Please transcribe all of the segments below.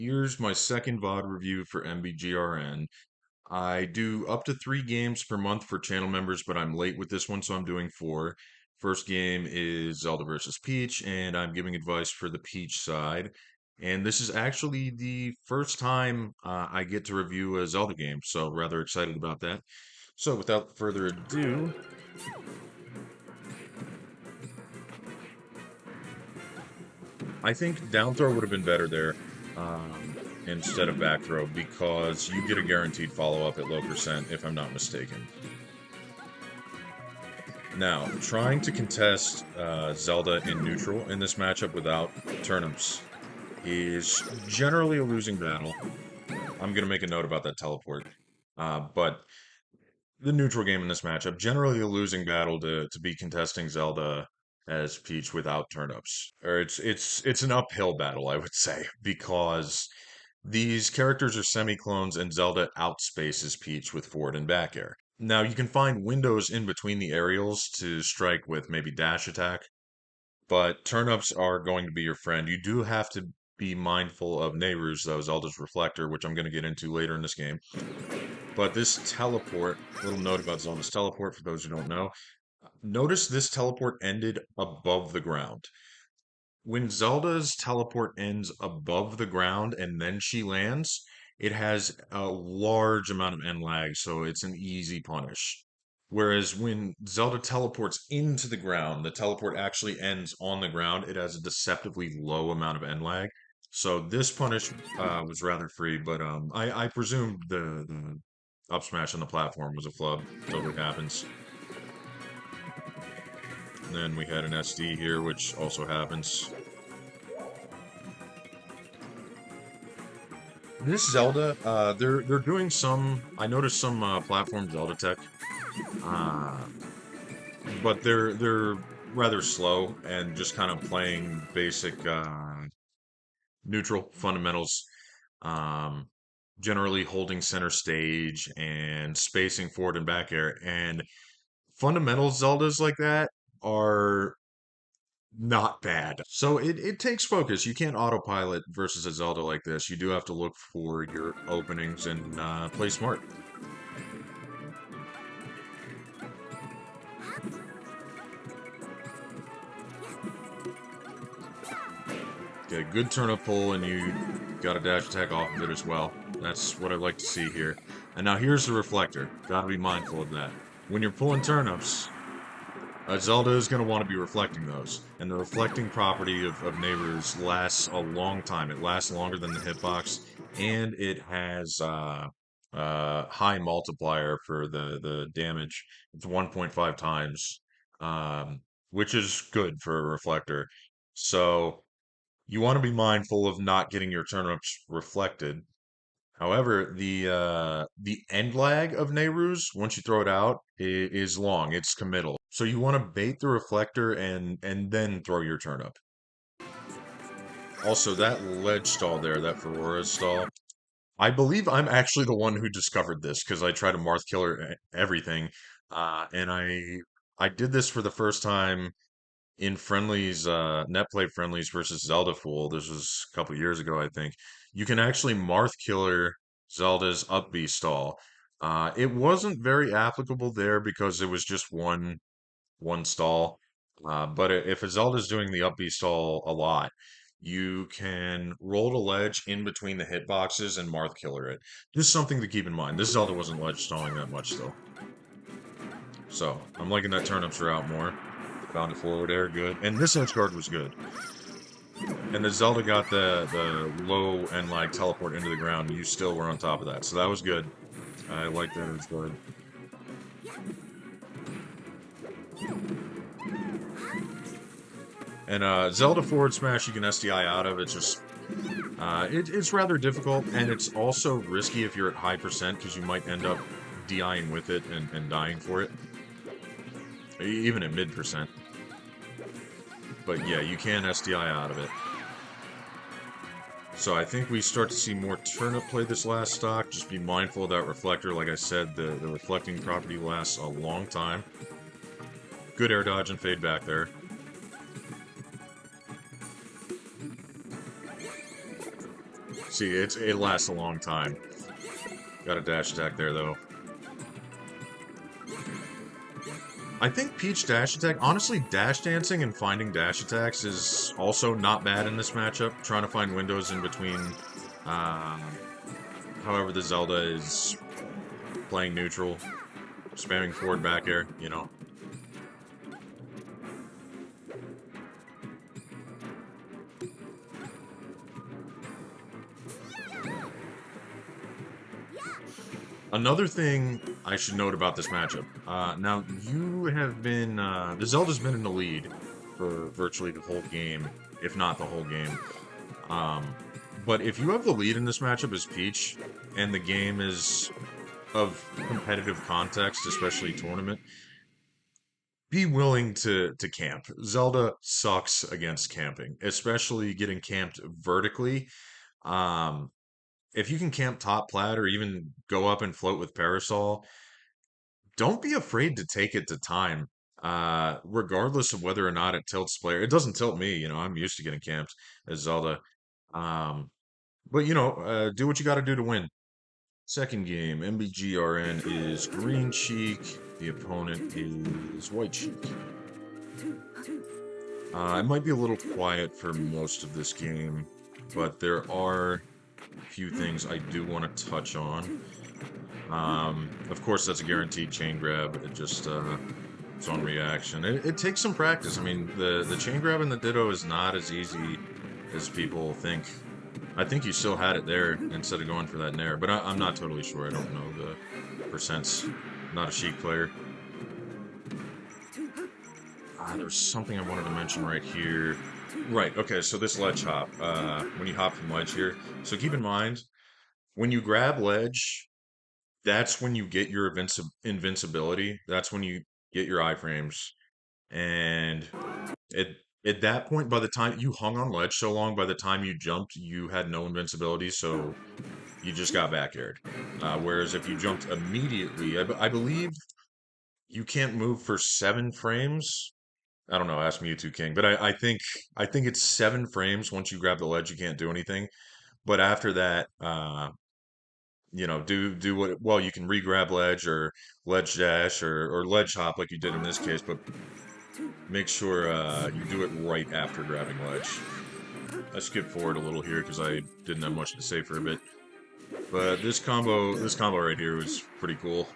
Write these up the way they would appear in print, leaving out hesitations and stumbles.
Here's my second VOD review for MBGRN. I do up to 3 games per month for channel members, but I'm late with this one, so I'm doing 4. First game is Zelda versus Peach, and I'm giving advice for the Peach side. And this is actually the first time I get to review a Zelda game, so rather excited about that. So without further ado, I think down throw would have been better there instead of back throw because you get a guaranteed follow-up at low percent, if I'm not mistaken. Now, trying to contest Zelda in neutral in this matchup without turnips is generally a losing battle. I'm going to make a note about that teleport. But the neutral game in this matchup, generally a losing battle to be contesting Zelda as Peach without turnips. Or it's an uphill battle, I would say, because these characters are semi-clones and Zelda outspaces Peach with forward and back air. Now, you can find windows in between the aerials to strike with maybe dash attack, but turnips are going to be your friend. You do have to be mindful of Nehru's, though, Zelda's Reflector, which I'm going to get into later in this game. But this teleport, little note about Zelda's teleport for those who don't know. Notice this teleport ended above the ground. When Zelda's teleport ends above the ground and then she lands, it has a large amount of end lag, so it's an easy punish. Whereas when Zelda teleports into the ground, the teleport actually ends on the ground. It has a deceptively low amount of end lag. So this punish was rather free, but I presumed the up smash on the platform was a flub. Totally happens. And then we had an SD here, which also happens. This Zelda, they're doing some. I noticed some platform Zelda tech, uh, but they're rather slow and just kind of playing basic neutral fundamentals. Um, Generally holding center stage and spacing forward and back air. And fundamental Zeldas like that are not bad. So it takes focus. You can't autopilot versus a Zelda like this. You do have to look for your openings and play smart. Get a good turnip pull and you got a dash attack off of it as well. That's what I'd like to see here. And now here's the reflector. Gotta be mindful of that. When you're pulling turnips, Zelda is going to want to be reflecting those. And the reflecting property of Nehru's lasts a long time. It lasts longer than the hitbox, and it has high multiplier for the damage. It's 1.5 times, which is good for a reflector. So you want to be mindful of not getting your turnips reflected. However, the end lag of Nehru's, once you throw it out, is long. It's committal. So you want to bait the reflector and then throw your turnip. Also, that ledge stall there, that Ferrora stall, I believe I'm actually the one who discovered this because I try to Marth killer everything, and I did this for the first time in friendlies, net play friendlies versus Zelda Fool. This was a couple years ago, I think. You can actually Marth killer Zelda's up B stall. It wasn't very applicable there because it was just one stall. But if a Zelda's doing the up B stall a lot, you can roll to ledge in between the hitboxes and Marth killer it. Just something to keep in mind. This Zelda wasn't ledge stalling that much though. So I'm liking that turnips are out more. Found a forward air, good. And this edge guard was good. And the Zelda got the low and like teleport into the ground. You still were on top of that. So that was good. I like that edge guard. And Zelda forward smash you can SDI out of. It's just it's rather difficult and it's also risky if you're at high percent because you might end up DIing with it and dying for it. Even at mid percent. But yeah, you can SDI out of it. So I think we start to see more turnip play this last stock. Just be mindful of that reflector. Like I said, the reflecting property lasts a long time. Good air dodge and fade back there. see, it lasts a long time. Got a dash attack there, though. I think Peach dash attack, honestly, dash dancing and finding dash attacks is also not bad in this matchup. Trying to find windows in between, uh, however the Zelda is playing neutral, spamming forward back air, you know. Another thing I should note about this matchup. Now, you have been, the Zelda's been in the lead for virtually the whole game, if not the whole game. But if you have the lead in this matchup as Peach, and the game is of competitive context, especially tournament, be willing to camp. Zelda sucks against camping, especially getting camped vertically. Um, if you can camp top plat or even go up and float with Parasol, don't be afraid to take it to time. Regardless of whether or not it tilts player. It doesn't tilt me, you know, I'm used to getting camped as Zelda. Um, but you know, do what you gotta do to win. Second game, MBGRN is Green Sheik. The opponent is White Sheik. It might be a little quiet for most of this game, but there are a few things I do want to touch on. Of course, that's a guaranteed chain grab. It just it's on reaction. It takes some practice. I mean, the chain grab and the Ditto is not as easy as people think. I think you still had it there instead of going for that Nair, but I'm not totally sure. I don't know the percents. Not a Sheik player. There's something I wanted to mention right here. Right, okay, so this ledge hop, when you hop from ledge here, so keep in mind, when you grab ledge, that's when you get your invincibility. That's when you get your iframes. And at, at that point, by the time you hung on ledge so long, by the time you jumped, you had no invincibility, so you just got back aired. Whereas if you jumped immediately, I believe you can't move for 7 frames. I don't know, ask Mewtwo King, but I think it's 7 frames once you grab the ledge, you can't do anything. But after that, you know, do what well, you can re-grab ledge or ledge dash or ledge hop like you did in this case, but make sure you do it right after grabbing ledge. I skipped forward a little here because I didn't have much to say for a bit. But this combo right here was pretty cool.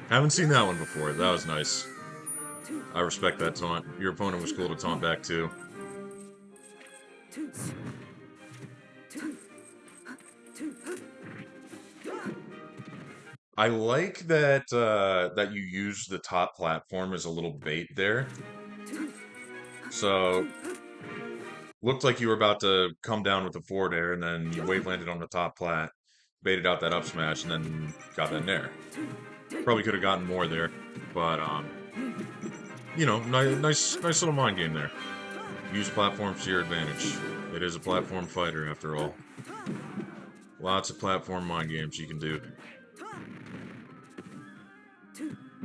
Haven't seen that one before. That was nice. I respect that taunt. Your opponent was cool to taunt back too. I like that that you use the top platform as a little bait there. So looked like you were about to come down with the forward air, and then you wave landed on the top plat, baited out that up smash, and then got that nair. Probably could have gotten more there, but you know, nice little mind game there. Use platforms to your advantage. It is a platform fighter after all. Lots of platform mind games you can do.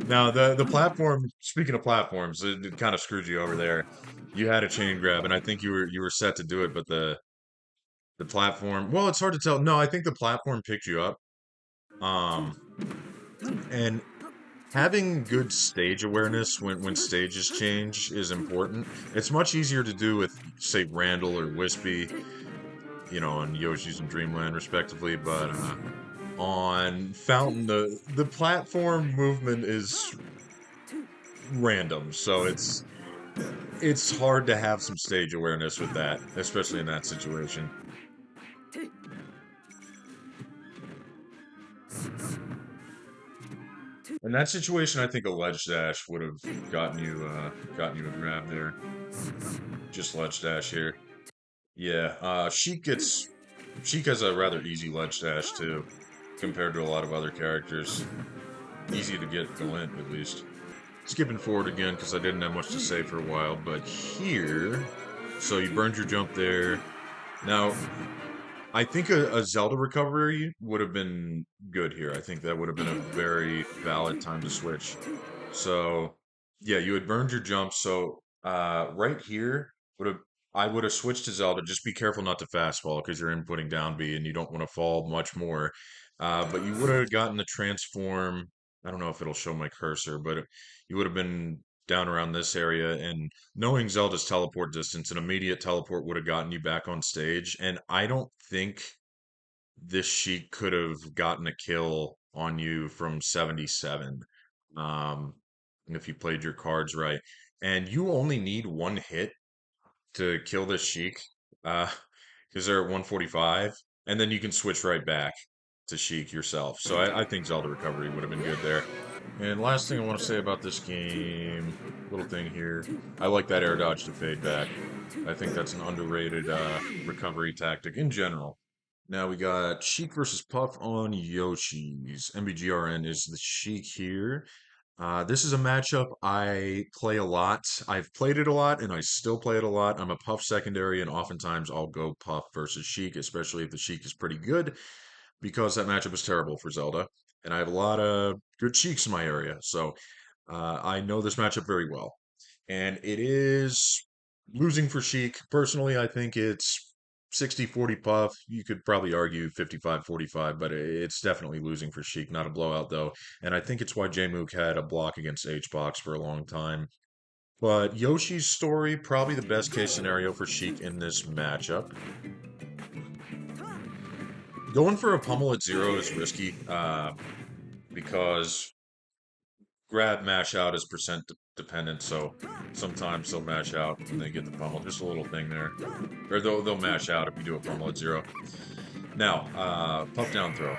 Now the platform. Speaking of platforms, it kind of screwed you over there. You had a chain grab, and I think you were set to do it, but the platform. Well, it's hard to tell. No, I think the platform picked you up. Um, and having good stage awareness when stages change is important. It's much easier to do with, say, Randall or Wispy, you know, on Yoshi's and Dreamland, respectively. But on Fountain, the platform movement is random, so it's hard to have some stage awareness with that, especially in that situation. In that situation, I think a ledge dash would have gotten you a grab there. Just ledge dash here. Yeah, Sheik has a rather easy ledge dash too, compared to a lot of other characters. Easy to get Galint at least. Skipping forward again because I didn't have much to say for a while, but here, so you burned your jump there. Now, I think a Zelda recovery would have been good here. I think that would have been a very valid time to switch. So, yeah, you had burned your jump, so right here would have I would have switched to Zelda. Just be careful not to fastball because you're inputting down B and you don't want to fall much more. But you would have gotten the transform. I don't know if it'll show my cursor, but you would have been down around this area. And knowing Zelda's teleport distance, an immediate teleport would have gotten you back on stage. And I don't think this Sheik could have gotten a kill on you from 77 um, if you played your cards right. And you only need one hit to kill this Sheik, uh, because they're at 145, and then you can switch right back to Sheik yourself. So I think Zelda Recovery would have been good there. And last thing I want to say about this game, little thing here, I like that air dodge to fade back. I think that's an underrated recovery tactic in general. Now we got Sheik versus Puff on Yoshi's. MBGRN is the Sheik here. This is a matchup I play a lot. I've played it a lot and I still play it a lot. I'm a Puff secondary and oftentimes I'll go Puff versus Sheik, especially if the Sheik is pretty good because that matchup is terrible for Zelda. And I have a lot of good Sheiks in my area. So I know this matchup very well. And it is losing for Sheik. Personally, I think it's 60-40 Puff. You could probably argue 55-45, but it's definitely losing for Sheik. Not a blowout, though. And I think it's why J-Mook had a block against H-Box for a long time. But Yoshi's story, probably the best case scenario for Sheik in this matchup. Going for a pummel at 0 is risky because grab mash out is percent dependent, so sometimes they'll mash out and they get the pummel. Just a little thing there. Or they'll mash out if you do a pummel at 0. Now, puff down throw.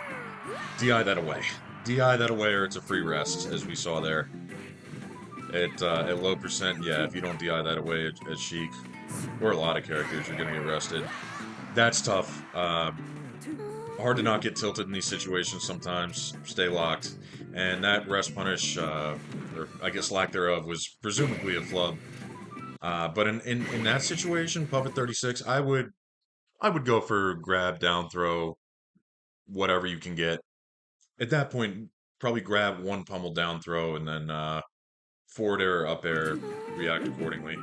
DI that away. DI that away or it's a free rest, as we saw there. At low percent, yeah, if you don't DI that away at Sheik, or a lot of characters, you're going to get arrested. That's tough. Hard to not get tilted in these situations sometimes. Stay locked. And that rest punish, or I guess lack thereof, was presumably a flub. But in that situation, Puff at 36, I would go for grab, down throw, whatever you can get. At that point, probably grab one pummel down throw and then forward air or up air, react accordingly.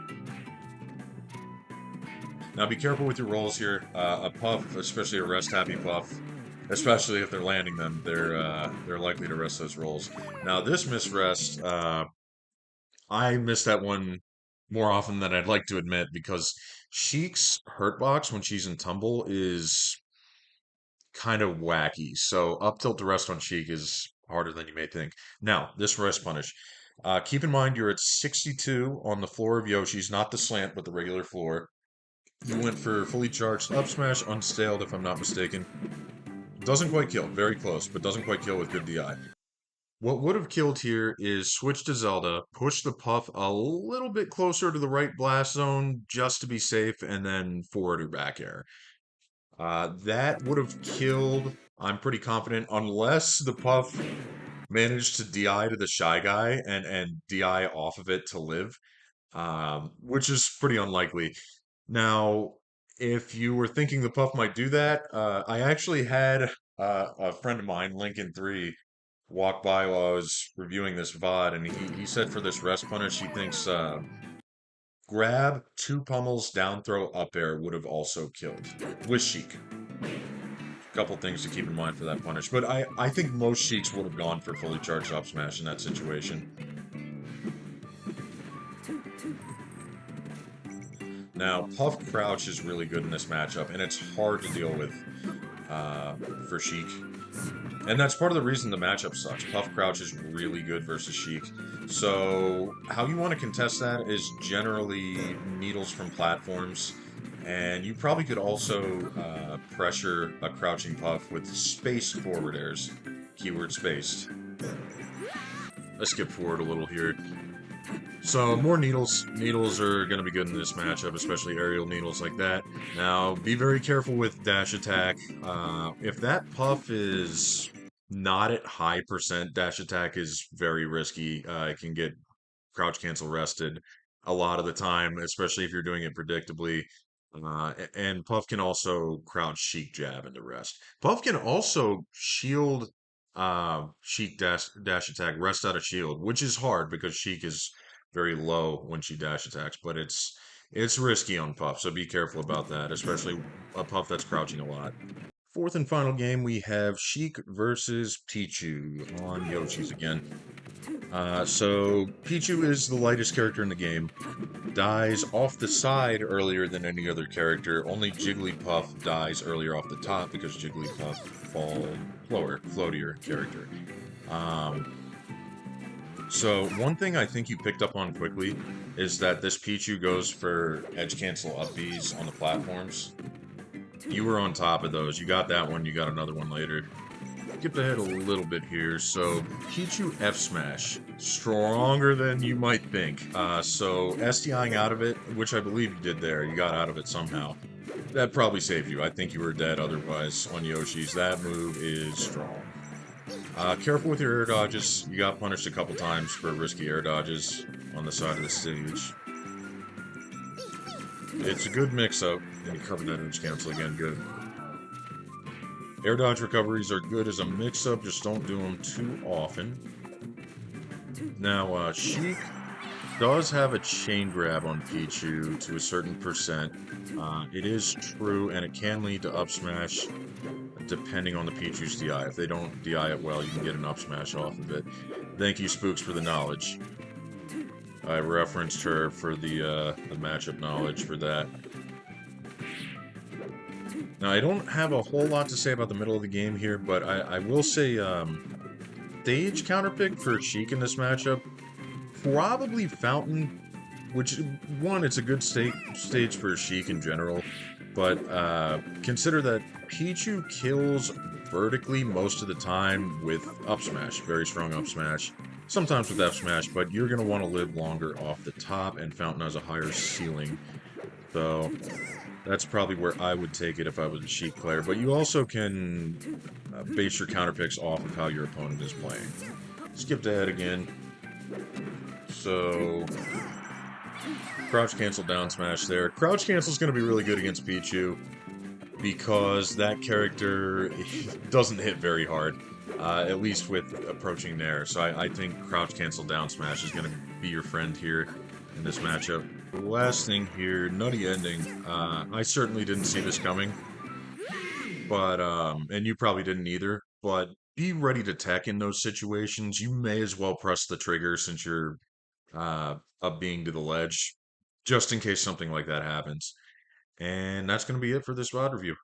Now be careful with your rolls here. A Puff, especially a rest happy Puff, especially if they're landing them, they're likely to rest those rolls. Now this misrest, I miss that one more often than I'd like to admit because Sheik's hurt box when she's in tumble is kind of wacky. So up tilt to rest on Sheik is harder than you may think. Now, this rest punish. Keep in mind you're at 62 on the floor of Yoshi's, not the slant, but the regular floor. You went for fully charged up smash, unstaled, if I'm not mistaken. Doesn't quite kill, very close, but doesn't quite kill with good DI. What would have killed here is switch to Zelda, push the Puff a little bit closer to the right blast zone just to be safe, and then forward or back air. That would have killed, I'm pretty confident, unless the Puff managed to DI to the Shy Guy and DI off of it to live, which is pretty unlikely. Now, if you were thinking the Puff might do that, I actually had a friend of mine, Lincoln3, walk by while I was reviewing this VOD, and he said for this rest punish, he thinks grab, two pummels, down throw, up air would have also killed with Sheik. Couple things to keep in mind for that punish, but I think most Sheiks would have gone for fully charged up smash in that situation. Now, Puff Crouch is really good in this matchup, and it's hard to deal with for Sheik. And that's part of the reason the matchup sucks. Puff Crouch is really good versus Sheik. So, how you want to contest that is generally needles from platforms. And you probably could also pressure a crouching Puff with spaced forward airs. Keyword spaced. Let's skip forward a little here. So more needles. Needles are going to be good in this matchup, especially aerial needles like that. Now, be very careful with dash attack. If that Puff is not at high percent, dash attack is very risky. It can get crouch cancel rested a lot of the time, especially if you're doing it predictably. And Puff can also crouch Sheik jab into rest. Puff can also shield Sheik dash attack, rest out of shield, which is hard because Sheik is very low when she dash attacks, but It's risky on Puff, so be careful about that, especially a Puff that's crouching a lot. Fourth and final game, we have Sheik versus Pichu on Yoshi's again. So Pichu is the lightest character in the game, dies off the side earlier than any other character. Only Jigglypuff dies earlier off the top because Jigglypuff floatier character. Um, so one thing I think you picked up on quickly is that this Pichu goes for edge cancel up Bs on the platforms. You were on top of those. You got that one. You got another one later. Skip ahead a little bit here. So Pichu F Smash, stronger than you might think. So SDIing out of it, which I believe you did there. You got out of it somehow. That probably saved you. I think you were dead otherwise on Yoshi's. That move is strong. Careful with your air dodges. You got punished a couple times for risky air dodges on the side of the stage. It's a good mix-up, and you covered that edge cancel again, good. Air dodge recoveries are good as a mix-up, just don't do them too often. Now, Sheik does have a chain grab on Pichu to a certain percent. It is true, and it can lead to up smash depending on the Pichu's DI. If they don't DI it well, you can get an up smash off of it. Thank you, Spooks, for the knowledge. I referenced her for the matchup knowledge for that. Now, I don't have a whole lot to say about the middle of the game here, but I will say stage counterpick for Sheik in this matchup, probably Fountain, which, one, it's a good stage for Sheik in general, but consider that Pichu kills vertically most of the time with up smash, very strong up smash. Sometimes with F smash, but you're going to want to live longer off the top, and Fountain has a higher ceiling. So that's probably where I would take it if I was a Sheik player. But you also can base your counter picks off of how your opponent is playing. Skipped ahead again. So crouch cancel down smash there. Crouch cancel is going to be really good against Pichu because that character doesn't hit very hard. At least with approaching Nair. So I think crouch cancel down smash is going to be your friend here in this matchup. Last thing here, nutty ending. I certainly didn't see this coming, but and you probably didn't either. But be ready to tech in those situations. You may as well press the trigger since you're up being to the ledge, just in case something like that happens. And that's going to be it for this VOD review.